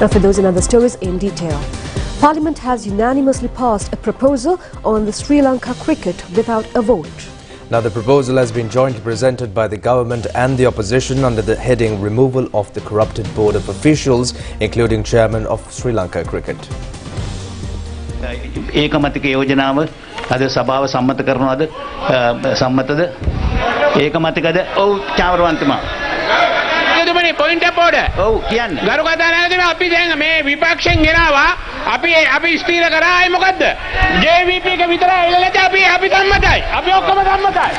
Now for those and other stories in detail. Parliament has unanimously passed a proposal on the Sri Lanka cricket without a vote. Now the proposal has been jointly presented by the government and the opposition under the heading Removal of the Corrupted Board of Officials, including Chairman of Sri Lanka Cricket. ඒකමතික යෝජනාව අද සභාව සම්මත කරනවාද සම්මතද ඒකමතිකද ඔව් චාමරවන්තමා යදුමනේ point of order ඔව් කියන්න ගරු කතානායකතුමා අපි දැන් මේ විපක්ෂයෙන් ගෙනාවා අපි ස්ථීර කරා අය මොකද්ද JVP එක විතරයි එළලට අපි සම්මතයි අපි ඔක්කොම සම්මතයි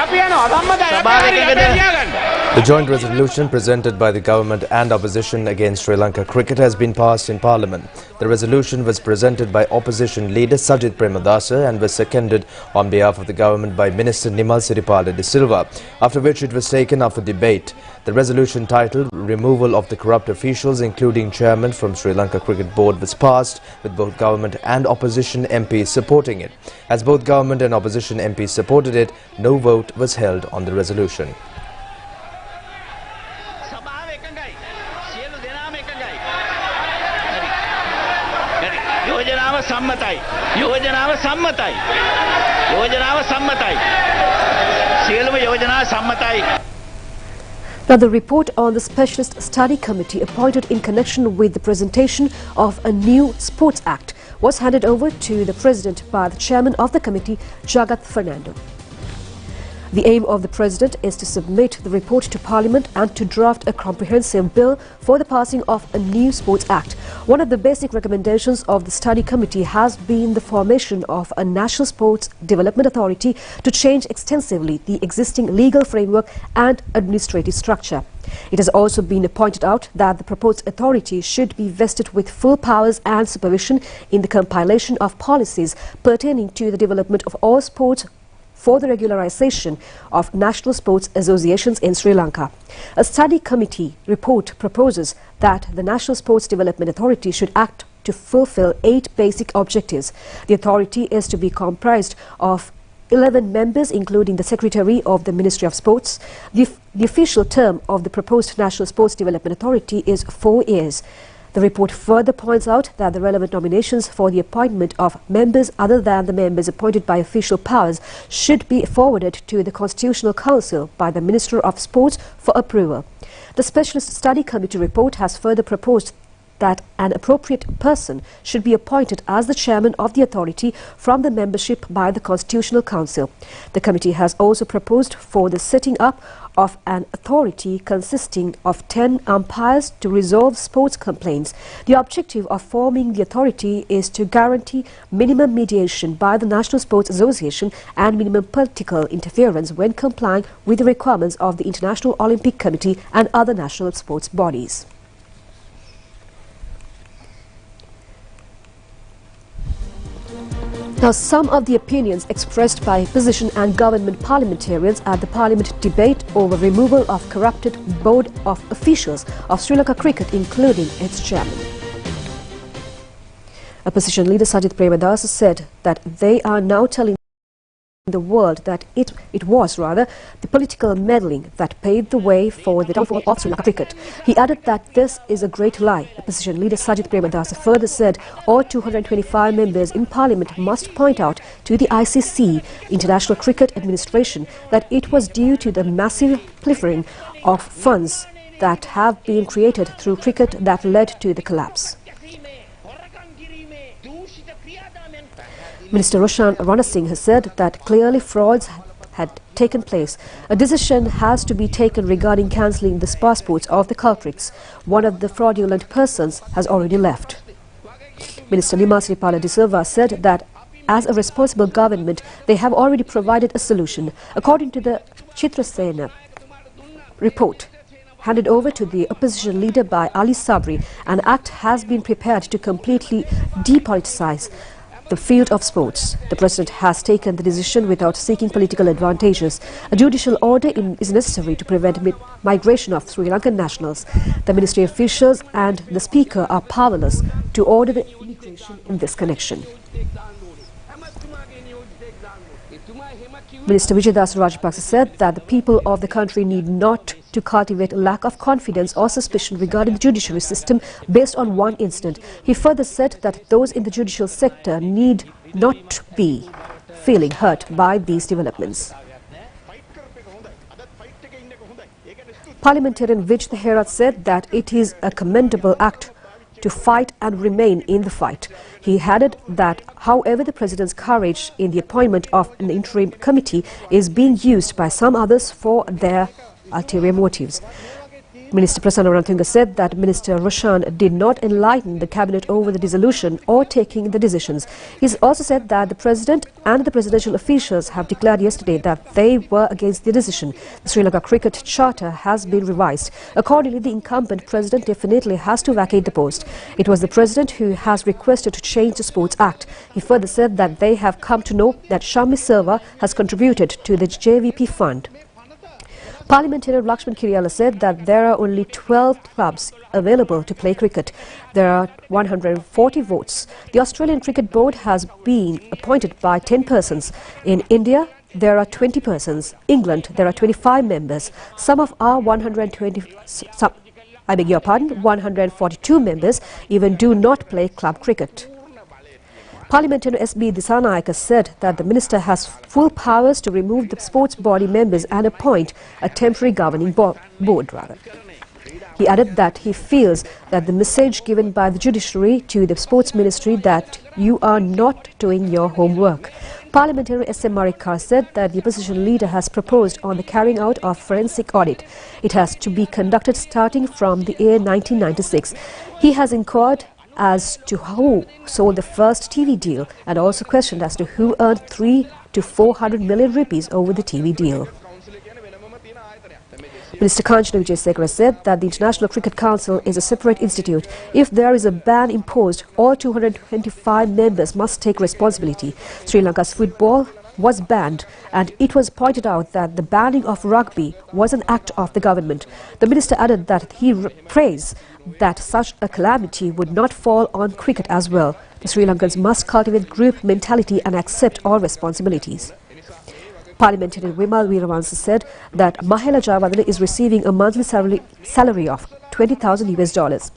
අපි යනවා සම්මතයි The joint resolution presented by the government and opposition against Sri Lanka cricket has been passed in Parliament. The resolution was presented by opposition leader Sajith Premadasa and was seconded on behalf of the government by Minister Nimal Siripala de Silva, after which it was taken up for debate. The resolution titled Removal of the Corrupt Officials, including Chairman from Sri Lanka Cricket Board, was passed with both government and opposition MPs supporting it. As both government and opposition MPs supported it, no vote was held on the resolution. Now the report on the Specialist Study Committee appointed in connection with the presentation of a new Sports Act was handed over to the President by the Chairman of the committee, Jagat Fernando. The aim of the President is to submit the report to Parliament and to draft a comprehensive bill for the passing of a new Sports Act. One of the basic recommendations of the study committee has been the formation of a National Sports Development Authority to change extensively the existing legal framework and administrative structure. It has also been pointed out that the proposed authority should be vested with full powers and supervision in the compilation of policies pertaining to the development of all sports for the regularization of national sports associations in Sri Lanka. A study committee report proposes that the National Sports Development Authority should act to fulfill 8 basic objectives. The authority is to be comprised of 11 members, including the Secretary of the Ministry of Sports. The official term of the proposed National Sports Development Authority is 4 years. The report further points out that the relevant nominations for the appointment of members other than the members appointed by official powers should be forwarded to the Constitutional Council by the Minister of Sports for approval. The Specialist Study Committee report has further proposed that an appropriate person should be appointed as the chairman of the authority from the membership by the Constitutional Council. The committee has also proposed for the setting up of an authority consisting of 10 umpires to resolve sports complaints. The objective of forming the authority is to guarantee minimum mediation by the National Sports Association and minimum political interference when complying with the requirements of the International Olympic Committee and other national sports bodies. Now, some of the opinions expressed by opposition and government parliamentarians at the Parliament debate over removal of corrupted board of officials of Sri Lanka Cricket, including its chairman. Opposition leader Sajith Premadasa said that they are now telling the world that it was the political meddling that paved the way for the downfall of Sri Lanka cricket. He added that this is a great lie. Opposition leader Sajith Premadasa further said all 225 members in Parliament must point out to the ICC, International Cricket Administration, that it was due to the massive pilfering of funds that have been created through cricket that led to the collapse. Minister Roshan Ranasinghe has said that clearly frauds had taken place. A decision has to be taken regarding cancelling the passports of the culprits. One of the fraudulent persons has already left. Minister Nimal Siripala de Silva said that as a responsible government, they have already provided a solution. According to the Chitrasena report handed over to the opposition leader by Ali Sabri, an act has been prepared to completely depoliticize the field of sports. The President has taken the decision without seeking political advantages. A judicial order is necessary to prevent migration of Sri Lankan nationals. The ministry officials and the Speaker are powerless to order the immigration in this connection. Minister Vijaydas Rajapaksa said that the people of the country need not to cultivate a lack of confidence or suspicion regarding the judiciary system based on one incident. He further said that those in the judicial sector need not be feeling hurt by these developments. Parliamentarian Vij Thehera said that it is a commendable act to fight and remain in the fight. He added that, however, the President's courage in the appointment of an interim committee is being used by some others for their ulterior motives. Minister Prasanna Ranatunga said that Minister Roshan did not enlighten the cabinet over the dissolution or taking the decisions. He also said that the President and the presidential officials have declared yesterday that they were against the decision. The Sri Lanka Cricket Charter has been revised. Accordingly, the incumbent President definitely has to vacate the post. It was the President who has requested to change the Sports Act. He further said that they have come to know that Shammi Serva has contributed to the JVP fund. Parliamentarian Lakshman Kiriyala said that there are only 12 clubs available to play cricket. There are 140 votes. The Australian Cricket Board has been appointed by 10 persons. In India, there are 20 persons. England, there are 25 members. Some of our 142 members even do not play club cricket. Parliamentarian S.B. Disanayake said that the minister has full powers to remove the sports body members and appoint a temporary governing board. He added that he feels that the message given by the judiciary to the sports ministry that you are not doing your homework. Parliamentarian S.M. Marikar said that the opposition leader has proposed on the carrying out of forensic audit. It has to be conducted starting from the year 1996. He has inquired as to who sold the first TV deal and also questioned as to who earned 300 to 400 million rupees over the TV deal. Minister Kanchana Wijesekara said that the International Cricket Council is a separate institute. If there is a ban imposed, all 225 members must take responsibility. Sri Lanka's football was banned, and it was pointed out that the banning of rugby was an act of the government. The minister added that he prays that such a calamity would not fall on cricket as well. The Sri Lankans must cultivate group mentality and accept all responsibilities. Parliamentarian Vimal Weerawansa said that Mahela Jayawardena is receiving a monthly salary of $20,000 US.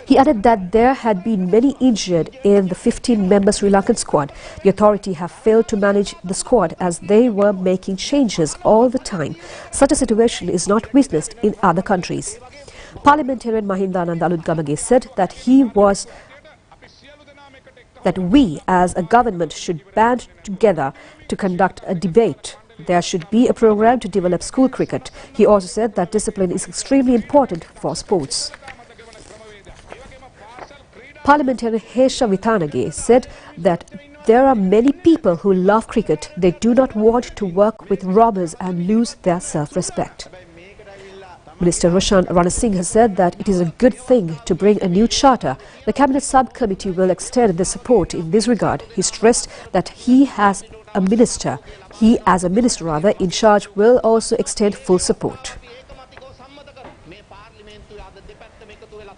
He added that there had been many injured in the 15-member Sri Lankan squad. The authority have failed to manage the squad as they were making changes all the time. Such a situation is not witnessed in other countries. Parliamentarian Mahindananda Aludgamage said that we as a government should band together to conduct a debate. There should be a program to develop school cricket. He also said that discipline is extremely important for sports. Parliamentarian Hesha Vithanage said that there are many people who love cricket. They do not want to work with robbers and lose their self-respect. Minister Roshan Ranasinghe said that it is a good thing to bring a new charter. The Cabinet Subcommittee will extend the support in this regard. He stressed that he as a minister in charge will also extend full support.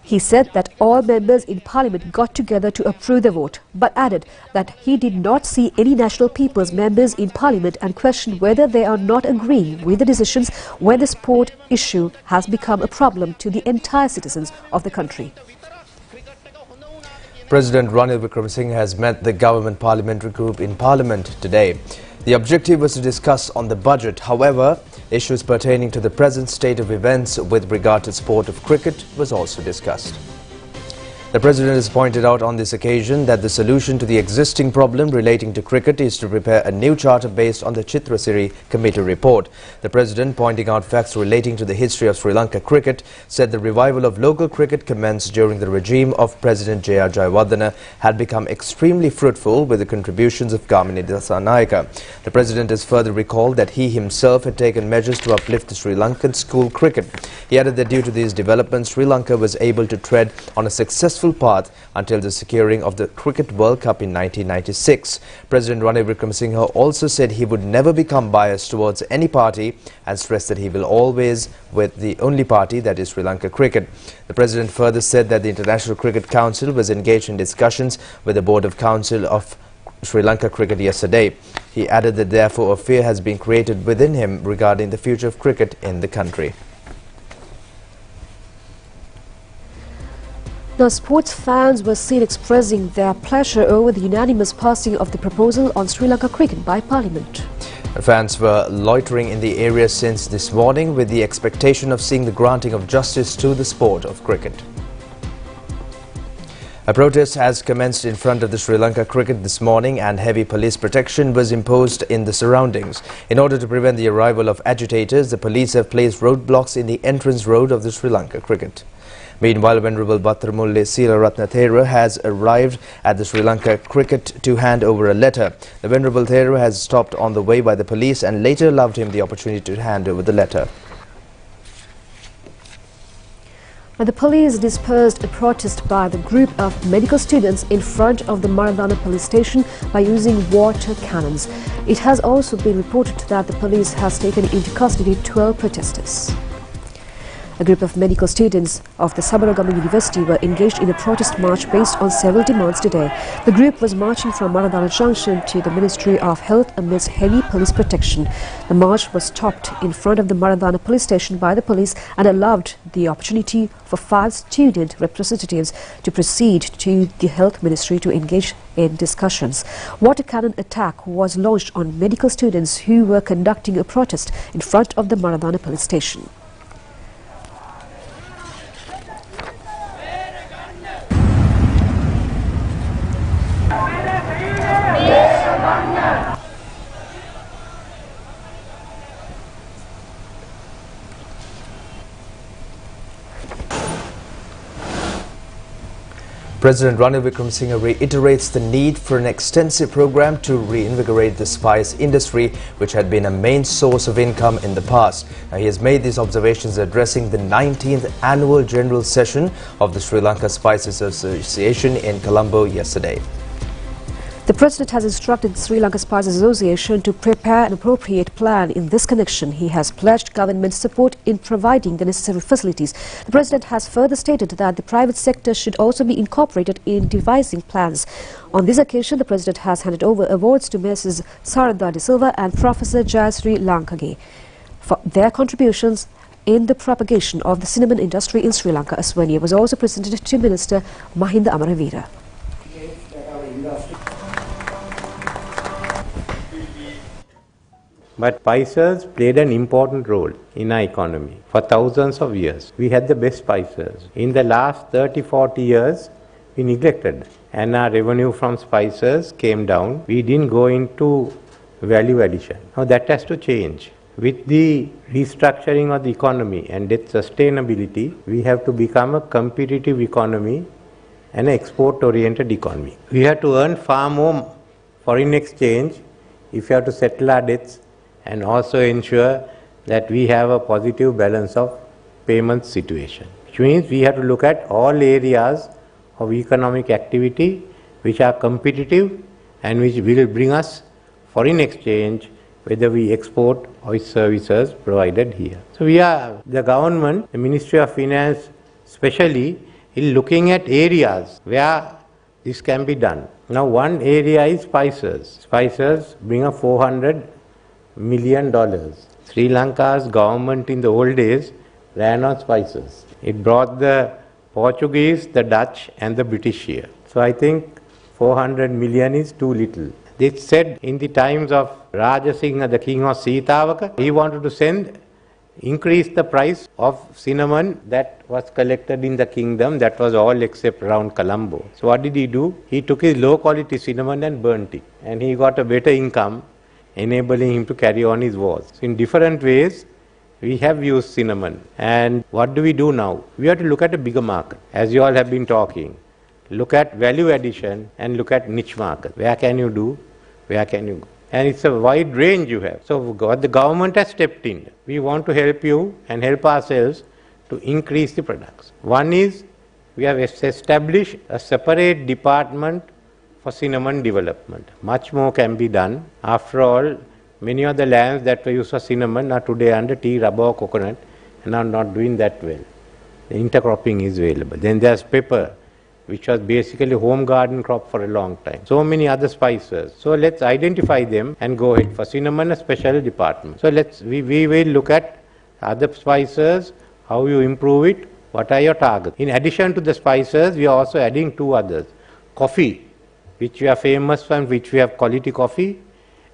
He said that all members in Parliament got together to approve the vote, but added that he did not see any National People's members in Parliament and questioned whether they are not agreeing with the decisions when the sport issue has become a problem to the entire citizens of the country. President Ranil Wickremesinghe has met the government parliamentary group in Parliament today. The objective was to discuss on the budget. However, issues pertaining to the present state of events with regard to sport of cricket was also discussed. The President has pointed out on this occasion that the solution to the existing problem relating to cricket is to prepare a new charter based on the Chitrasiri Committee report. The President, pointing out facts relating to the history of Sri Lanka cricket, said the revival of local cricket commenced during the regime of President J.R. Jayawardena had become extremely fruitful with the contributions of Gamini Disanayake. The President has further recalled that he himself had taken measures to uplift the Sri Lankan school cricket. He added that due to these developments, Sri Lanka was able to tread on a successful path until the securing of the Cricket World Cup in 1996. President Ranil Wickremesinghe also said he would never become biased towards any party and stressed that he will always with the only party, that is Sri Lanka Cricket. The President further said that the International Cricket Council was engaged in discussions with the Board of Council of Sri Lanka Cricket yesterday. He added that therefore a fear has been created within him regarding the future of cricket in the country. Now, sports fans were seen expressing their pleasure over the unanimous passing of the proposal on Sri Lanka Cricket by Parliament. Fans were loitering in the area since this morning with the expectation of seeing the granting of justice to the sport of cricket. A protest has commenced in front of the Sri Lanka Cricket this morning and heavy police protection was imposed in the surroundings. In order to prevent the arrival of agitators, the police have placed roadblocks in the entrance road of the Sri Lanka Cricket. Meanwhile, Venerable Bhattaramulle Seelaratna Thera has arrived at the Sri Lanka Cricket to hand over a letter. The Venerable Thera has stopped on the way by the police and later allowed him the opportunity to hand over the letter. The police dispersed a protest by the group of medical students in front of the Maradana police station by using water cannons. It has also been reported that the police has taken into custody 12 protesters. A group of medical students of the Sabaragama University were engaged in a protest march based on several demands today. The group was marching from Maradana Junction to the Ministry of Health amidst heavy police protection. The march was stopped in front of the Maradana police station by the police and allowed the opportunity for 5 student representatives to proceed to the Health Ministry to engage in discussions. Water cannon attack was launched on medical students who were conducting a protest in front of the Maradana police station. President Ranil Wickremesinghe reiterates the need for an extensive program to reinvigorate the spice industry, which had been a main source of income in the past. Now, he has made these observations addressing the 19th annual general session of the Sri Lanka Spices Association in Colombo yesterday. The President has instructed the Sri Lanka Spices Association to prepare an appropriate plan in this connection. He has pledged government support in providing the necessary facilities. The President has further stated that the private sector should also be incorporated in devising plans. On this occasion, the President has handed over awards to Messrs. Sarada De Silva and Professor Jayasri Lankage for their contributions in the propagation of the cinnamon industry in Sri Lanka. A souvenir was also presented to Minister Mahinda Amaravira. But spices played an important role in our economy for thousands of years. We had the best spices. In the last 30-40 years, we neglected and our revenue from spices came down. We didn't go into value addition. Now that has to change. With the restructuring of the economy and its sustainability, we have to become a competitive economy and an export-oriented economy. We have to earn far more foreign exchange if we have to settle our debts and also ensure that we have a positive balance of payment situation. Which means we have to look at all areas of economic activity which are competitive and which will bring us foreign exchange whether we export or services provided here. So the government, the Ministry of Finance especially, is looking at areas where this can be done. Now one area is spices. Spices bring up $400 million. Sri Lanka's government in the old days ran on spices. It brought the Portuguese, the Dutch and the British here. So I think 400 million is too little. They said in the times of Rajasingha, the king of Sitavaka, he wanted to increase the price of cinnamon that was collected in the kingdom. That was all except around Colombo. So what did he do? He took his low quality cinnamon and burnt it. And he got a better income, enabling him to carry on his wars. So in different ways, we have used cinnamon. And what do we do now? We have to look at a bigger market, as you all have been talking. Look at value addition and look at niche market. Where can you do? Where can you go? And it's a wide range you have. So the government has stepped in. We want to help you and help ourselves to increase the products. One is, we have established a separate department for cinnamon development. Much more can be done. After all, many of the lands that were used for cinnamon are today under tea, rubber or coconut and are not doing that well. The intercropping is available. Then there's pepper. which was basically home garden crop for a long time. So many other spices. So let's identify them and go ahead. For cinnamon, a special department. So we will look at other spices, how you improve it, what are your targets. In addition to the spices, we are also adding two others. Coffee, which we are famous for, which we have quality coffee,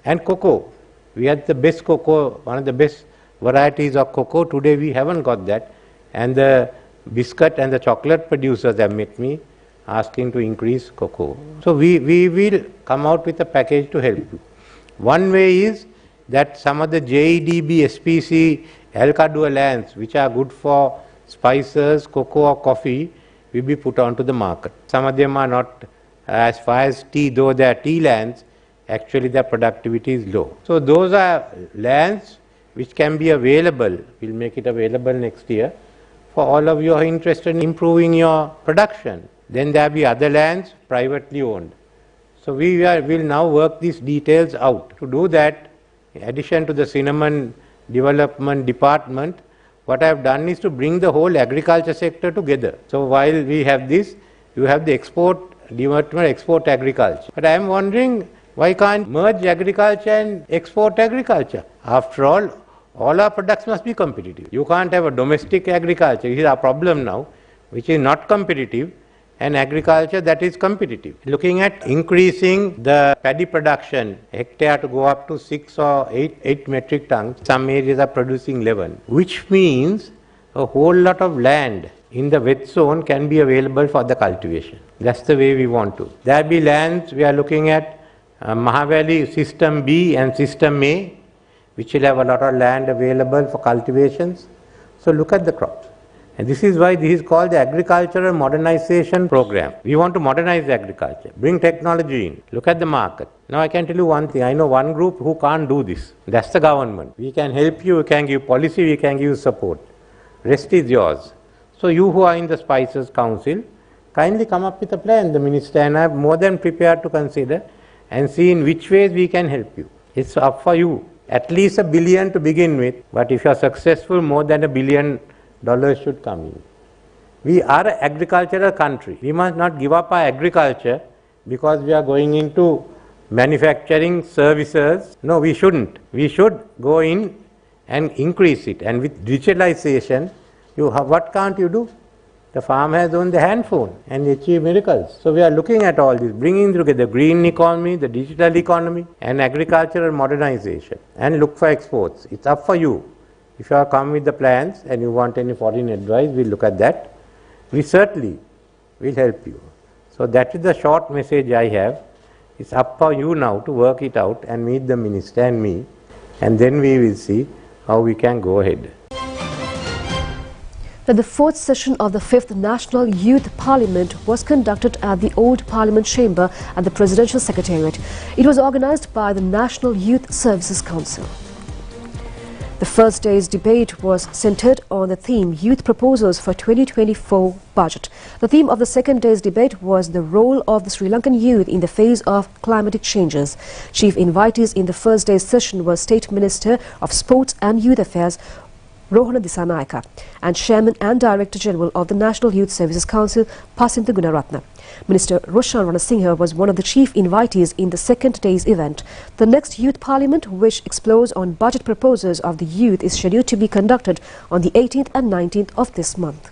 and cocoa. We had the best cocoa, one of the best varieties of cocoa. Today we haven't got that. And the biscuit and the chocolate producers have met me asking to increase cocoa. So we will come out with a package to help you. One way is that some of the JEDB, SPC, Alcadua lands, which are good for spices, cocoa or coffee, will be put onto the market. Some of them are not as far as tea, though they are tea lands, actually their productivity is low. So those are lands which can be available. We'll make it available next year for all of you who are interested in improving your production. Then there will be other lands privately owned. So we will now work these details out. To do that, in addition to the cinnamon development department, what I have done is to bring the whole agriculture sector together. So while we have this, you have the export development, export agriculture. But I am wondering, why can't merge agriculture and export agriculture? After all our products must be competitive. You can't have a domestic agriculture, this is our problem now, which is not competitive, and agriculture that is competitive. Looking at increasing the paddy production, hectare to go up to 6 or 8 metric tons, some areas are producing 11, which means a whole lot of land in the wet zone can be available for the cultivation. That's the way we want to. There will be lands we are looking at, Mahavali System B and System A, which will have a lot of land available for cultivations. So look at the crops. And this is why this is called the Agricultural Modernization Program. We want to modernize agriculture, bring technology in, look at the market. Now I can tell you one thing, I know one group who can't do this. That's the government. We can help you, we can give policy, we can give support. Rest is yours. So you who are in the Spices Council, kindly come up with a plan, the Minister and I are more than prepared to consider and see in which ways we can help you. It's up for you. At least $1 billion to begin with, but if you are successful, more than $1 billion should come in. We are an agricultural country. We must not give up our agriculture because we are going into manufacturing services. No, we shouldn't. We should go in and increase it. And with digitalization, what can't you do? The farm has only the hand phone and achieve miracles. So we are looking at all this, bringing together the green economy, the digital economy and agricultural modernization, and look for exports. It's up for you. If you are come with the plans and you want any foreign advice, we'll look at that. We certainly will help you. So that is the short message I have. It's up for you now to work it out and meet the Minister and me, and then we will see how we can go ahead. The fourth session of the 5th National Youth Parliament was conducted at the Old Parliament Chamber at the Presidential Secretariat. It was organized by the National Youth Services Council. The first day's debate was centered on the theme Youth Proposals for 2024 Budget. The theme of the second day's debate was the role of the Sri Lankan youth in the face of climatic changes. Chief invitees in the first day's session were State Minister of Sports and Youth Affairs, Rohana Disanayaka, and Chairman and Director General of the National Youth Services Council, Pasintha Gunaratna. Minister Roshan Ranasinghe was one of the chief invitees in the second day's event. The next Youth Parliament, which explores on budget proposals of the youth, is scheduled to be conducted on the 18th and 19th of this month.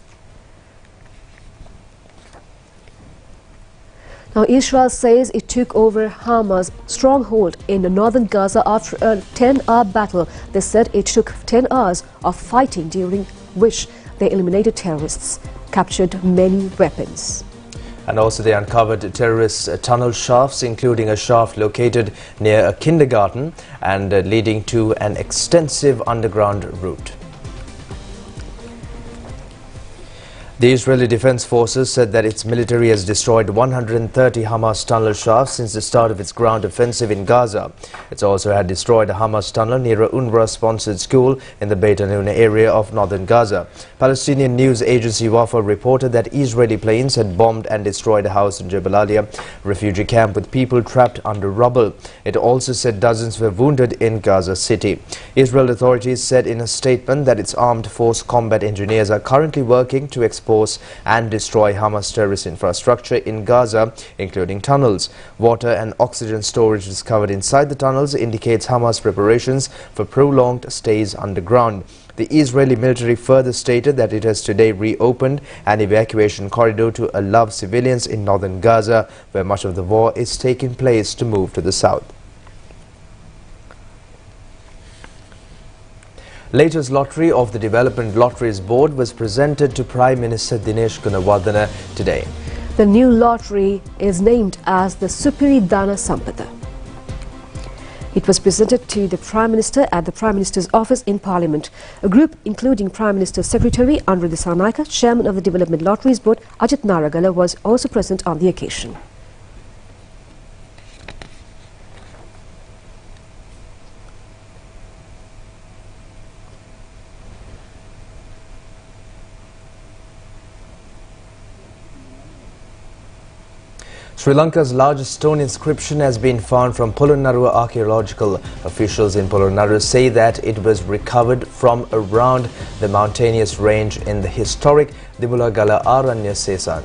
Now, Israel says it took over Hamas' stronghold in northern Gaza after a 10-hour battle. They said it took 10 hours of fighting, during which they eliminated terrorists, captured many weapons. And also they uncovered terrorist tunnel shafts, including a shaft located near a kindergarten and leading to an extensive underground route. The Israeli Defense Forces said that its military has destroyed 130 Hamas tunnel shafts since the start of its ground offensive in Gaza. It also had destroyed a Hamas tunnel near a UNRWA-sponsored school in the Beit Hanoun area of northern Gaza. Palestinian news agency Wafa reported that Israeli planes had bombed and destroyed a house in Jabalia, a refugee camp with people trapped under rubble. It also said dozens were wounded in Gaza City. Israel authorities said in a statement that its armed force combat engineers are currently working to expose force and destroy Hamas terrorist infrastructure in Gaza, including tunnels. Water and oxygen storage discovered inside the tunnels indicates Hamas preparations for prolonged stays underground. The Israeli military further stated that it has today reopened an evacuation corridor to allow civilians in northern Gaza, where much of the war is taking place, to move to the south. Latest lottery of the Development Lotteries Board was presented to Prime Minister Dinesh Gunawardena today. The new lottery is named as the Supiri Dana Sampada. It was presented to the Prime Minister at the Prime Minister's office in Parliament. A group including Prime Minister's Secretary Anura Dissanayake, Chairman of the Development Lotteries Board Ajit Naragala was also present on the occasion. Sri Lanka's largest stone inscription has been found from Polonnaruwa archaeological. Officials in Polonnaruwa say that it was recovered from around the mountainous range in the historic Dimulagala Aranya Sesan.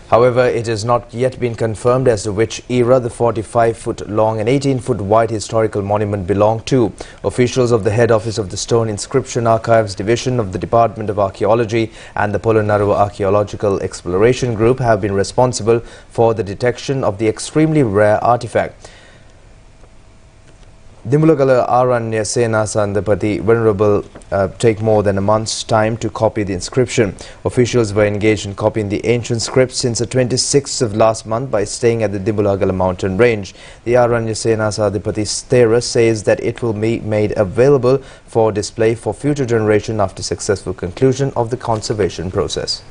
However, it has not yet been confirmed as to which era the 45-foot long and 18-foot wide historical monument belonged to. Officials of the head office of the Stone Inscription Archives Division of the Department of Archaeology and the Polonnaruwa Archaeological Exploration Group have been responsible for the detection of the extremely rare artifact. Dimulagala Aranya Sena Sandapati Venerable take more than a month's time to copy the inscription. Officials were engaged in copying the ancient script since the 26th of last month by staying at the Dimulagala mountain range. The Aranya Sena Sadipati Stera says that it will be made available for display for future generation after successful conclusion of the conservation process.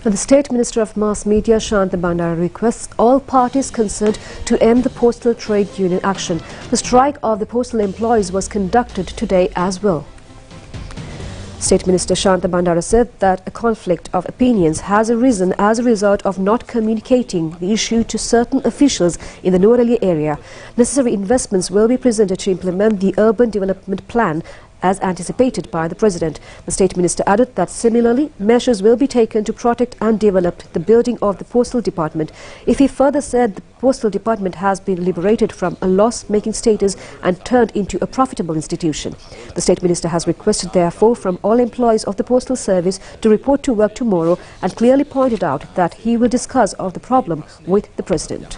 The State Minister of Mass Media, Shanta, requests all parties concerned to end the postal trade union action. The strike of the postal employees was conducted today as well. State Minister Shanta Bandara said that a conflict of opinions has arisen as a result of not communicating the issue to certain officials in the New Delhi area. Necessary investments will be presented to implement the urban development plan as anticipated by the President. The State Minister added that similarly, measures will be taken to protect and develop the building of the Postal Department. If he further said the Postal Department has been liberated from a loss-making status and turned into a profitable institution. The State Minister has requested therefore from all employees of the Postal Service to report to work tomorrow and clearly pointed out that he will discuss of the problem with the President.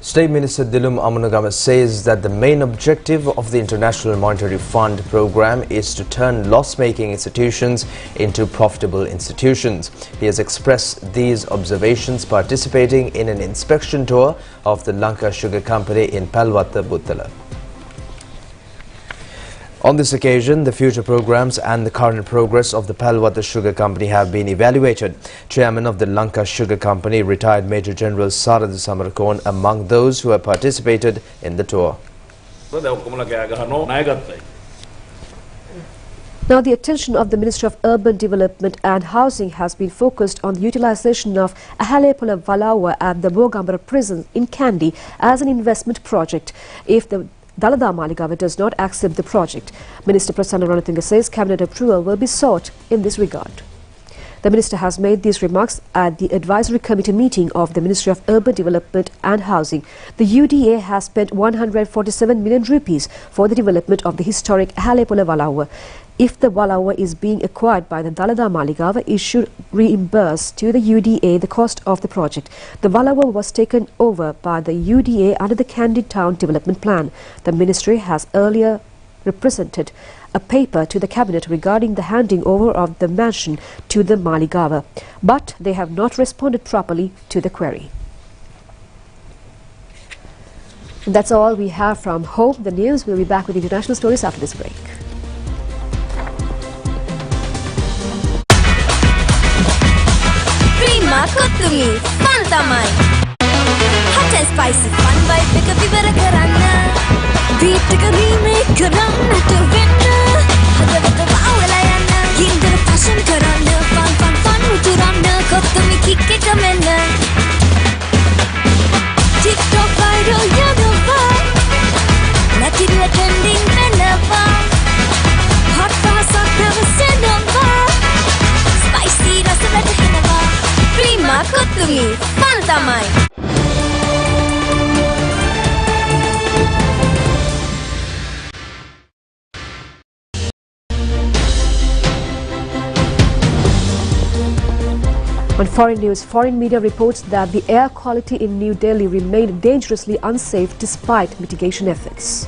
State Minister Amgama says that the main objective of the International Monetary Fund program is to turn loss-making institutions into profitable institutions. He has expressed these observations participating in an inspection tour of the Lanka Sugar Company in Palwatta, Buttala. On this occasion, the future programs and the current progress of the Palwatta Sugar Company have been evaluated. Chairman of the Lanka Sugar Company, retired Major General Sarad Samarakon, among those who have participated in the tour. Now, the attention of the Minister of Urban Development and Housing has been focused on the utilization of Ahalepola Valawa at the Bogambara prison in Kandy as an investment project. If the Dalada Maligawa does not accept the project, Minister Prasanna Ranatunga says cabinet approval will be sought in this regard. The minister has made these remarks at the advisory committee meeting of the Ministry of Urban Development and Housing. The UDA has spent 147 million rupees for the development of the historic Ahalepola Valawa. If the Valawa is being acquired by the Dalada Maligawa, it should reimburse to the UDA the cost of the project. The Valawa was taken over by the UDA under the Kandy Town Development Plan. The ministry has earlier represented a paper to the cabinet regarding the handing over of the mansion to the Maligawa, but they have not responded properly to the query. And that's all we have from home. The news will be back with international stories after this break. Kottumi, fun tamai. Hot and spicy fun vibe pick up vivara karanna. Beat ka remake karanna to win. Hadavata vawala yana. Yindra fashion karanna. Fun uturanna. Kottumi kikke kame තමයි. On foreign news, foreign media reports that the air quality in New Delhi remained dangerously unsafe despite mitigation efforts.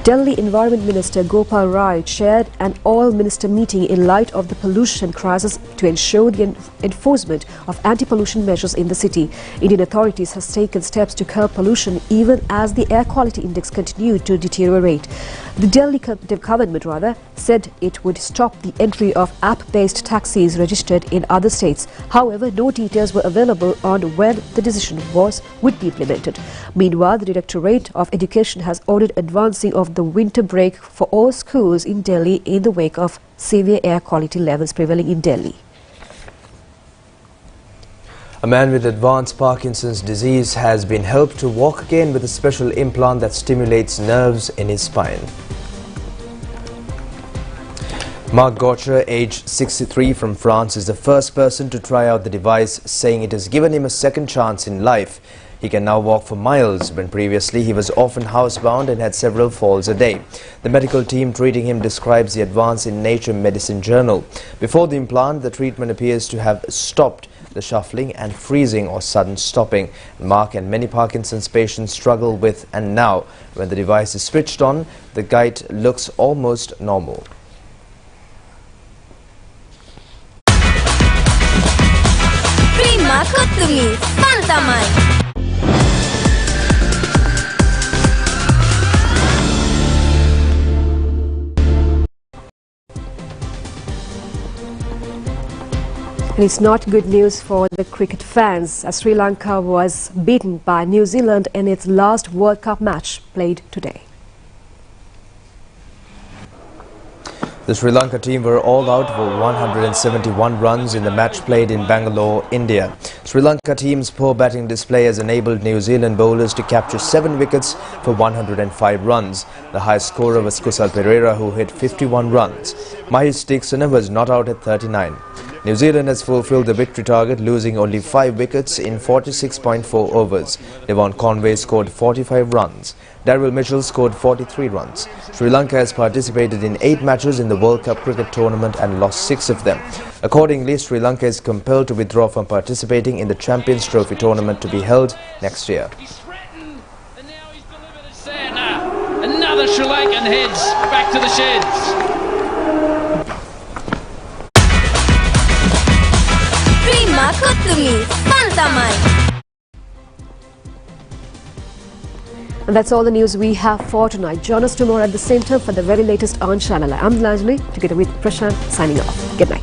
Delhi Environment Minister Gopal Rai chaired an all-minister meeting in light of the pollution crisis to ensure the enforcement of anti-pollution measures in the city. Indian authorities have taken steps to curb pollution even as the air quality index continued to deteriorate. The Delhi government said it would stop the entry of app-based taxis registered in other states. However, no details were available on when the decision would be implemented. Meanwhile, the Directorate of Education has ordered advancing of the winter break for all schools in Delhi in the wake of severe air quality levels prevailing in Delhi. A man with advanced Parkinson's disease has been helped to walk again with a special implant that stimulates nerves in his spine. Mark Gaucher, aged 63 from France, is the first person to try out the device, saying it has given him a second chance in life. He can now walk for miles when previously he was often housebound and had several falls a day. The medical team treating him describes the advance in Nature Medicine journal. Before the implant, the treatment appears to have stopped the shuffling and freezing or sudden stopping. Mark and many Parkinson's patients struggle with, and now when the device is switched on, the gait looks almost normal. Prima Kottumi, fun tamai. And it's not good news for the cricket fans, as Sri Lanka was beaten by New Zealand in its last World Cup match played today. The Sri Lanka team were all out for 171 runs in the match played in Bangalore, India. Sri Lanka team's poor batting display has enabled New Zealand bowlers to capture 7 wickets for 105 runs. The highest scorer was Kusal Perera, who hit 51 runs. Mahesh Theekshana was not out at 39. New Zealand has fulfilled the victory target, losing only 5 wickets in 46.4 overs. Devon Conway scored 45 runs. Daryl Mitchell scored 43 runs. Sri Lanka has participated in 8 matches in the World Cup cricket tournament and lost 6 of them. Accordingly, Sri Lanka is compelled to withdraw from participating in the Champions Trophy tournament to be held next year. Another Sri Lankan heads back to the sheds. Prima Kottumi, fun tamai. And that's all the news we have for tonight. Join us tomorrow at the same time for the very latest on ChannelEye. I'm Lanjali, together with Prashant, signing off. Good night.